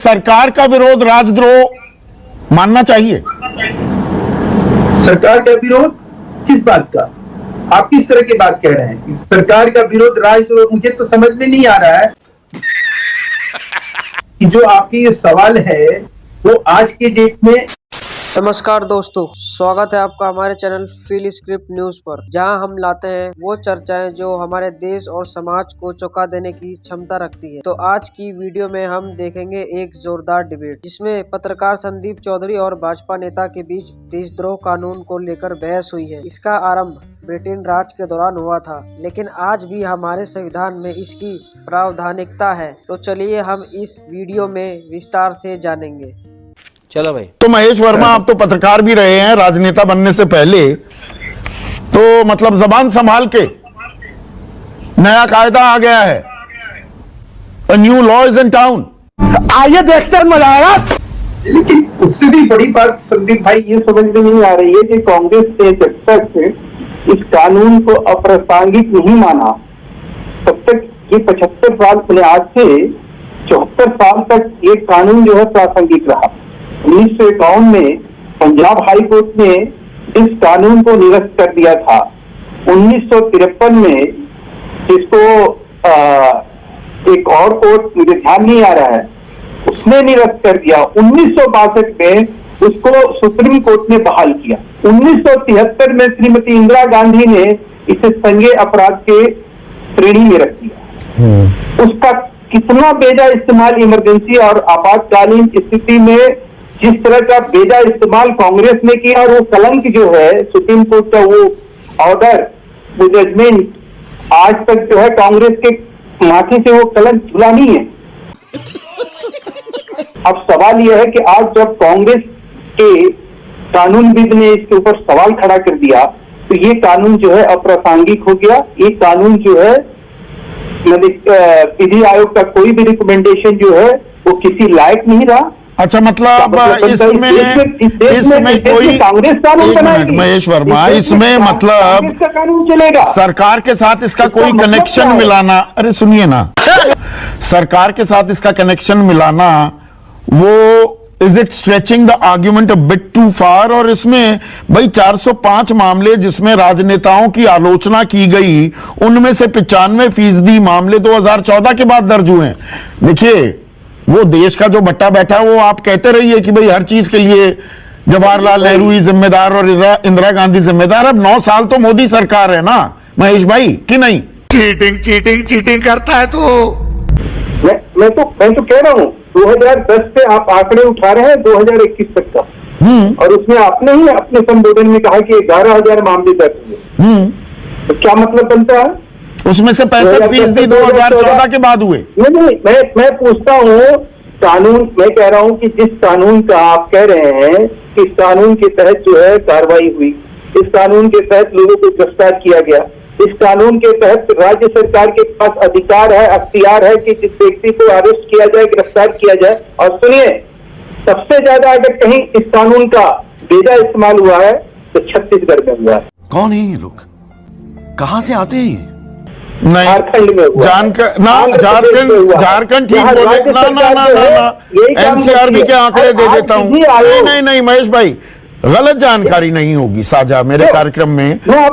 सरकार का विरोध राजद्रोह मानना चाहिए। सरकार का विरोध किस बात का? आप किस तरह की बात कह रहे हैं? सरकार का विरोध राजद्रोह, मुझे तो समझ में नहीं आ रहा है कि जो आपकी ये सवाल है वो आज के डेट में। नमस्कार दोस्तों, स्वागत है आपका हमारे चैनल फील स्क्रिप्ट न्यूज पर, जहां हम लाते हैं वो चर्चाएं जो हमारे देश और समाज को चौंका देने की क्षमता रखती है। तो आज की वीडियो में हम देखेंगे एक जोरदार डिबेट, जिसमें पत्रकार संदीप चौधरी और भाजपा नेता के बीच देशद्रोह कानून को लेकर बहस हुई है। इसका आरंभ ब्रिटेन राज के दौरान हुआ था, लेकिन आज भी हमारे संविधान में इसकी प्रावधानिकता है। तो चलिए हम इस वीडियो में विस्तार से जानेंगे। चलो भाई। तो महेश वर्मा, आप तो पत्रकार भी रहे हैं राजनेता बनने से पहले, तो मतलब जबान संभाल के, नया कायदा आ गया है, A new law is in town। आइए देखते हैं, मजा आएगा। लेकिन उससे भी बड़ी बात संदीप भाई ये समझ में नहीं आ रही है कि कांग्रेस ने जब तक इस कानून को अप्रासंगिक नहीं माना, तब तक ये 75 साल आज से 74 साल तक ये कानून जो है प्रासंगिक रहा। 1951 में पंजाब हाई कोर्ट ने इस कानून को निरस्त कर दिया था। 1953 में इसको एक और कोर्ट, मुझे ध्यान नहीं आ रहा है, उसने निरस्त कर दिया। 1962 में उसको सुप्रीम कोर्ट ने बहाल किया। 1973 में श्रीमती इंदिरा गांधी ने इसे संज्ञेय अपराध के श्रेणी में रख दिया। उसका कितना बेजा इस्तेमाल इमरजेंसी और आपातकालीन स्थिति में, जिस तरह का बेजा इस्तेमाल कांग्रेस ने किया, और वो कलंक जो है सुप्रीम कोर्ट का वो ऑर्डर, वो जजमेंट, आज तक जो है कांग्रेस के माथे से वो कलंक झुला नहीं है। अब सवाल यह है कि आज जब कांग्रेस के कानूनविद ने इसके ऊपर सवाल खड़ा कर दिया, तो ये कानून जो है अप्रासंगिक हो गया। ये कानून जो है विधि आयोग का कोई भी रिकमेंडेशन जो है वो किसी लायक नहीं रहा। अच्छा, मतलब इसमें कोई कांग्रेस कानून बनाएगी, महेश वर्मा, इसमें मतलब कानून चलेगा। सरकार के साथ इसका कोई कनेक्शन मिलाना, अरे सुनिए ना, सरकार के साथ इसका कनेक्शन मिलाना, वो is it stretching the argument a bit too far? और इसमें भाई 405 मामले जिसमें राजनेताओं की आलोचना की गई, उनमें से 95% मामले 2014 के बाद दर्ज हुए हैं। देखिए, वो देश का जो बट्टा बैठा है, वो आप कहते रहिए कि भाई हर चीज के लिए जवाहरलाल नेहरू ही जिम्मेदार और इंदिरा गांधी जिम्मेदार। अब 9 साल तो मोदी सरकार है ना महेश भाई, कि नहीं? चीटिंग करता है तू। मैं तो कह रहा हूँ 2010 से आप आंकड़े उठा रहे हैं 2021 तक का, और उसमें आपने ही अपने संबोधन में कहा कि 11,000 मामले दर्ज हुए। तो क्या मतलब बनता है? उसमें से 65% 2014 के बाद हुए। नहीं, मैं पूछता हूँ कानून, मैं कह रहा हूँ कि जिस कानून का आप कह रहे हैं कि इस कानून के तहत जो है कार्रवाई हुई, इस कानून के तहत लोगों को गिरफ्तार किया गया, इस कानून के तहत राज्य सरकार के पास अधिकार है, अख्तियार है कि जिस व्यक्ति को अरेस्ट किया जाए, गिरफ्तार किया जाए। और सुनिए, सबसे ज्यादा अगर कहीं इस कानून का बेजा इस्तेमाल हुआ है तो छत्तीसगढ़ में हुआ है। कौन है ये लोग, कहां से आते हैं? नहीं, झारखंड में हुआ, झारखंड ठीक बोले ना, एनसीआरबी के आंकड़े दे देता हूं। नहीं महेश भाई, गलत जानकारी नहीं होगी साझा मेरे कार्यक्रम में।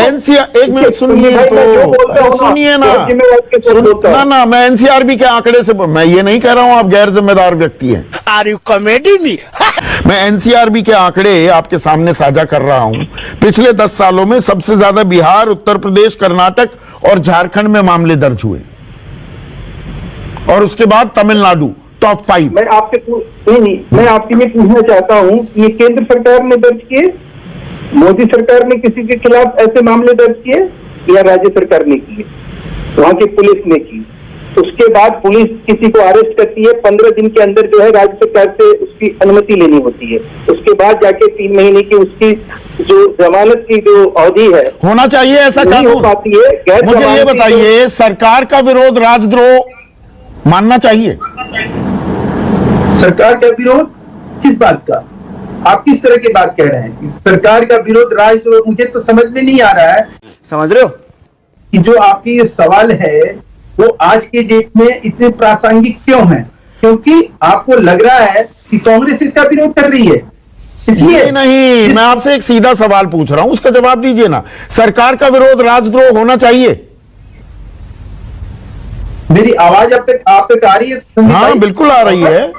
एनसीआर, एक मिनट सुनिए तो, सुनिए ना, मैं एनसीआरबी के आंकड़े से, मैं ये नहीं कह रहा हूं आप गैर जिम्मेदार व्यक्ति हैं। Are you comedy me? मैं एनसीआरबी के आंकड़े आपके सामने साझा कर रहा हूं। पिछले 10 सालों में सबसे ज्यादा बिहार, उत्तर प्रदेश, कर्नाटक और झारखंड में मामले दर्ज हुए, और उसके बाद तमिलनाडु टॉप 5। मैं आपसे ये पूछना चाहता हूँ, ये केंद्र सरकार ने दर्ज किए, मोदी सरकार ने किसी के खिलाफ ऐसे मामले दर्ज किए, या राज्य सरकार ने किए, वहां की पुलिस ने की? उसके बाद पुलिस किसी को अरेस्ट करती है, 15 दिन के अंदर जो है राज्य सरकार से उसकी अनुमति लेनी होती है। उसके बाद जाके 3 महीने की उसकी जो जमानत की जो अवधि है, होना चाहिए ऐसा कानून हो पाती है। मुझे ये बताइए, सरकार का विरोध राजद्रोह मानना चाहिए? सरकार का विरोध किस बात का? आप किस तरह की बात कह रहे हैं? सरकार का विरोध राजद्रोह, मुझे तो समझ में नहीं आ रहा है। समझ रहे हो कि जो आपकी ये सवाल है वो आज के डेट में इतने प्रासंगिक क्यों है? क्योंकि आपको लग रहा है कि कांग्रेस इसका विरोध कर रही है, इसलिए नहीं, मैं आपसे एक सीधा सवाल पूछ रहा हूं, उसका जवाब दीजिए ना। सरकार का विरोध राजद्रोह होना चाहिए? मेरी आवाज अब तक आप तक आ रही है? हाँ, बिल्कुल आ रही है।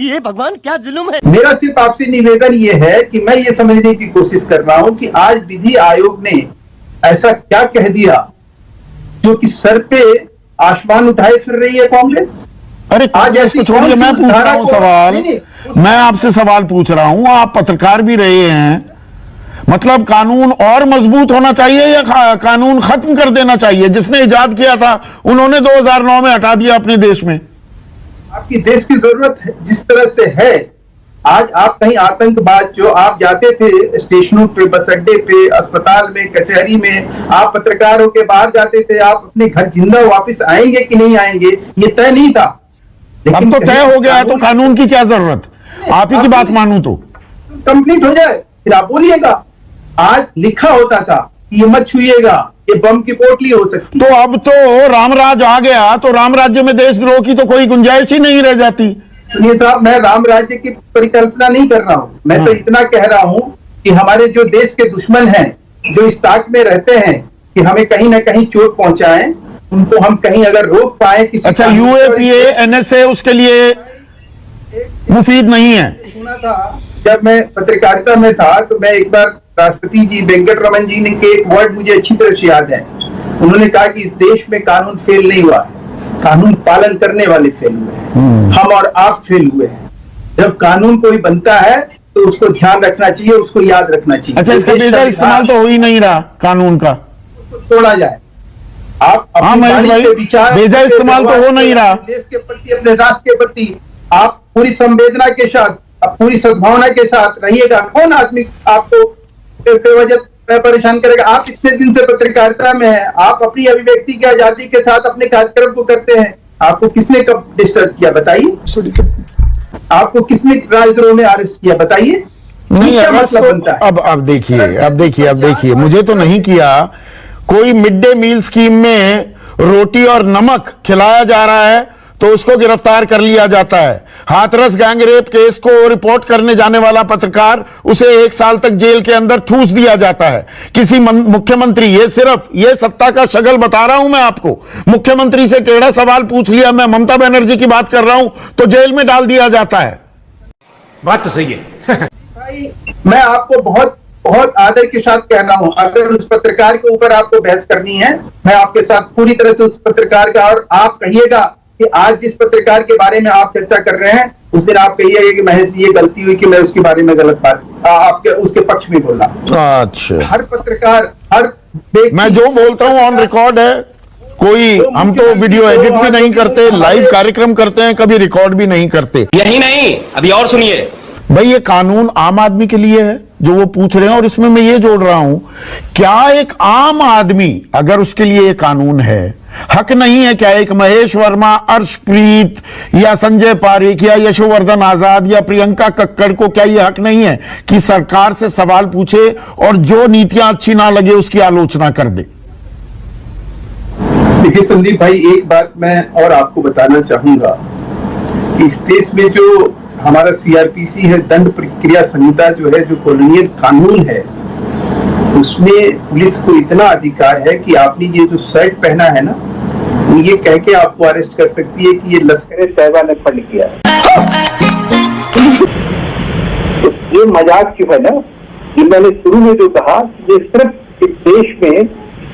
ये भगवान क्या जुल्म है। मेरा सिर्फ आपसे निवेदन ये है कि मैं ये समझने की कोशिश कर रहा हूं कि आज विधि आयोग ने ऐसा क्या कह दिया जो कि सर पे आसमान उठाए फिर रही है कांग्रेस। अरे आज ऐसे छोड़िए, मैं पूछ रहा हूं सवाल, मैं आपसे सवाल पूछ रहा हूं, आप पत्रकार भी रहे हैं, मतलब कानून और मजबूत होना चाहिए या कानून खत्म कर देना चाहिए? जिसने इजाद किया था उन्होंने 2009 में हटा दिया अपने देश में। आपकी देश की जरूरत है जिस तरह से है आज, आप कहीं आतंकवाद, जो आप जाते थे स्टेशनों पे, बस अड्डे पे, अस्पताल में, कचहरी में, आप पत्रकार होकर बाहर जाते थे, आप अपने घर जिंदा वापस आएंगे कि नहीं आएंगे ये तय नहीं था। अब तो तय हो गया है, तो कानून की क्या जरूरत? आप ही की बात मानूं तो कंप्लीट हो जाए फिर आप बोलिएगा। आज लिखा होता था कि ये मत छुइएगा, ये बम की पोटली हो सकती। तो अब तो रामराज आ गया, तो राम राज्य में देशद्रोह की तो कोई गुंजाइश ही नहीं रह जाती। सुनिए साहब, मैं राम राज्य की परिकल्पना नहीं कर रहा हूं, मैं तो इतना कह रहा हूं कि हमारे जो देश के दुश्मन हैं, जो इस ताक में रहते हैं कि हमें कहीं ना कहीं चोट पहुंचाएं, उनको हम कहीं अगर रोक पाए किसी। अच्छा, यूएपीए एनएसए उसके लिए मुफीद नहीं है? सुना था जब मैं पत्रकारिता में था तो मैं एक बार राष्ट्रपति जी वेंकट रमन जी ने के एक वर्ड मुझे अच्छी तरह से याद है। उन्होंने कहा कि इस देश में कानून फेल नहीं हुआ, कानून पालन करने वाले फेल हुए हैं, हम और आप फेल हुए हैं। जब कानून कोई बनता है तो उसको ध्यान रखना चाहिए, उसको याद रखना चाहिए। अच्छा, इसका बेहतर इस्तेमाल तो हो ही नहीं रहा कानून का, तोड़ा जाए। आप बेजा इस्तेमाल तो हो नहीं रहा। देश के प्रति, अपने राष्ट्र के प्रति आप पूरी संवेदना के साथ, पूरी सद्भावना के साथ रहिएगा। कौन आदमी आपको बेवजह परेशान करेगा? आप इतने दिन से पत्रकारिता में हैं, आप अपनी अभिव्यक्ति की आजादी के साथ अपने कार्यक्रम को करते हैं, आपको किसने कब डिस्टर्ब किया बताइए? आपको किसने राजद्रोह में अरेस्ट किया बताइए? नहीं, क्या मतलब बनता है? अब देखिए, मुझे तो नहीं किया। कोई मिड डे मील स्कीम में रोटी और नमक खिलाया जा रहा है तो उसको गिरफ्तार कर लिया जाता है। हाथरस गैंगरेप केस को रिपोर्ट करने जाने वाला पत्रकार, उसे 1 साल तक जेल के अंदर ठूस दिया जाता है। किसी मुख्यमंत्री, ये सत्ता का शगल बता रहा हूं मैं आपको, मुख्यमंत्री से टेढ़ा सवाल पूछ लिया, मैं ममता बनर्जी की बात कर रहा हूं, तो जेल में डाल दिया जाता है। बात तो सही है। भाई, मैं आपको बहुत बहुत आदर के साथ कह रहा हूं, अगर उस पत्रकार के ऊपर आपको बहस करनी है, मैं आपके साथ पूरी तरह से उस पत्रकार का, और आप कहिएगा कि आज जिस पत्रकार के बारे में आप चर्चा कर रहे हैं उस दिन आप कहिएगा कि महज ये गलती हुई कि मैं उसके बारे में गलत बात आपके उसके पक्ष में बोला। अच्छा, हर पत्रकार, हर मैं जो बोलता हूं ऑन रिकॉर्ड है। कोई, हम तो वीडियो एडिट भी नहीं करते, लाइव कार्यक्रम करते हैं, कभी रिकॉर्ड भी नहीं करते। यही नहीं, अभी और सुनिए भाई, ये कानून आम आदमी के लिए है जो वो पूछ रहे हैं, और इसमें मैं ये जोड़ रहा हूं, क्या एक आम आदमी, अगर उसके लिए ये कानून है, हक नहीं है क्या एक महेश वर्मा, अर्शप्रीत या संजय पारेख या यशोवर्धन आजाद या प्रियंका कक्कड़ को, क्या ये हक नहीं है कि सरकार से सवाल पूछे और जो नीतियां अच्छी ना लगे उसकी आलोचना कर दे? देखिए संदीप भाई, एक बात मैं और आपको बताना चाहूंगा कि इस देश में जो हमारा सीआरपीसी है, दंड प्रक्रिया संहिता जो है, जो कॉलोनियल कानून है, उसमें पुलिस को इतना अधिकार है कि आपने ये जो शर्ट पहना है ना, वो ये कह के आपको अरेस्ट कर सकती है कि ये लश्कर तैयबा ने फंड किया है। तो ये मजाक क्यों है ना, कि मैंने शुरू में जो कहा, ये सिर्फ इस देश में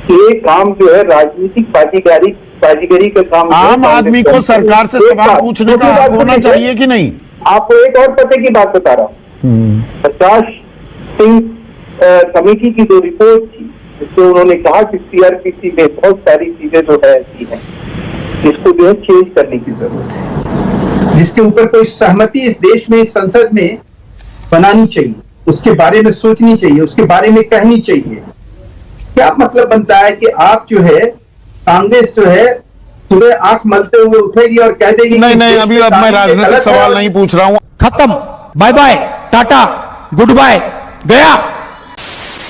ये काम जो है राजनीतिक बाजीगरी का काम। आम आदमी को सरकार से सवाल पूछने का हक होना चाहिए कि नहीं? आपको एक और पते की बात बता रहा हूँ। प्रकाश सिंह कमेटी की जो रिपोर्ट थी, जिसमें उन्होंने कहा कि सीआरपीसी में बहुत सारी चीजें जो है ऐसी हैं जिसको जो है चेंज करने की जरूरत है, जिसके ऊपर कोई सहमति इस देश में, इस संसद में बनानी चाहिए, उसके बारे में सोचनी चाहिए, उसके बारे में कहनी चाहिए। क्या मतलब बनता है कि आप जो है, कांग्रेस जो है, सुबह आंख मलते हुए उठेगी और कह देगी नहीं, अभी अब मैं राजनीतिक सवाल नहीं पूछ रहा हूं। खत्म, bye bye, tata, good bye, गया।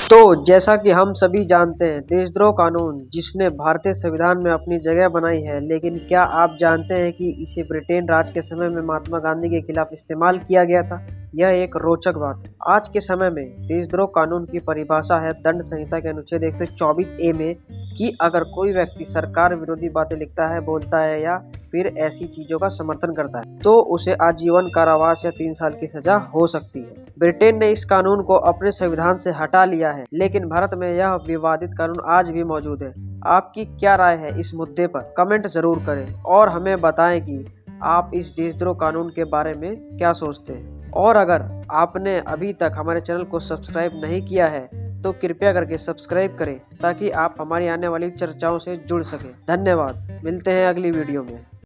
तो जैसा कि हम सभी जानते हैं, देशद्रोह कानून जिसने भारतीय संविधान में अपनी जगह बनाई है, लेकिन क्या आप जानते हैं कि इसे ब्रिटेन राज के समय में महात्मा गांधी के खिलाफ इस्तेमाल किया गया था? यह एक रोचक बात है। आज के समय में देशद्रोह कानून की परिभाषा है दंड संहिता के अनुच्छेद 124A में कि अगर कोई व्यक्ति सरकार विरोधी बातें लिखता है, बोलता है या फिर ऐसी चीजों का समर्थन करता है तो उसे आजीवन कारावास या 3 साल की सजा हो सकती है। ब्रिटेन ने इस कानून को अपने संविधान से हटा लिया है, लेकिन भारत में यह विवादित कानून आज भी मौजूद है। आपकी क्या राय है इस मुद्दे पर? कमेंट जरूर करें और हमें बताएं कि आप इस देशद्रोह कानून के बारे में क्या सोचते हैं। और अगर आपने अभी तक हमारे चैनल को सब्सक्राइब नहीं किया है तो कृपया करके सब्सक्राइब करें ताकि आप हमारी आने वाली चर्चाओं से जुड़ सकें। धन्यवाद, मिलते हैं अगली वीडियो में।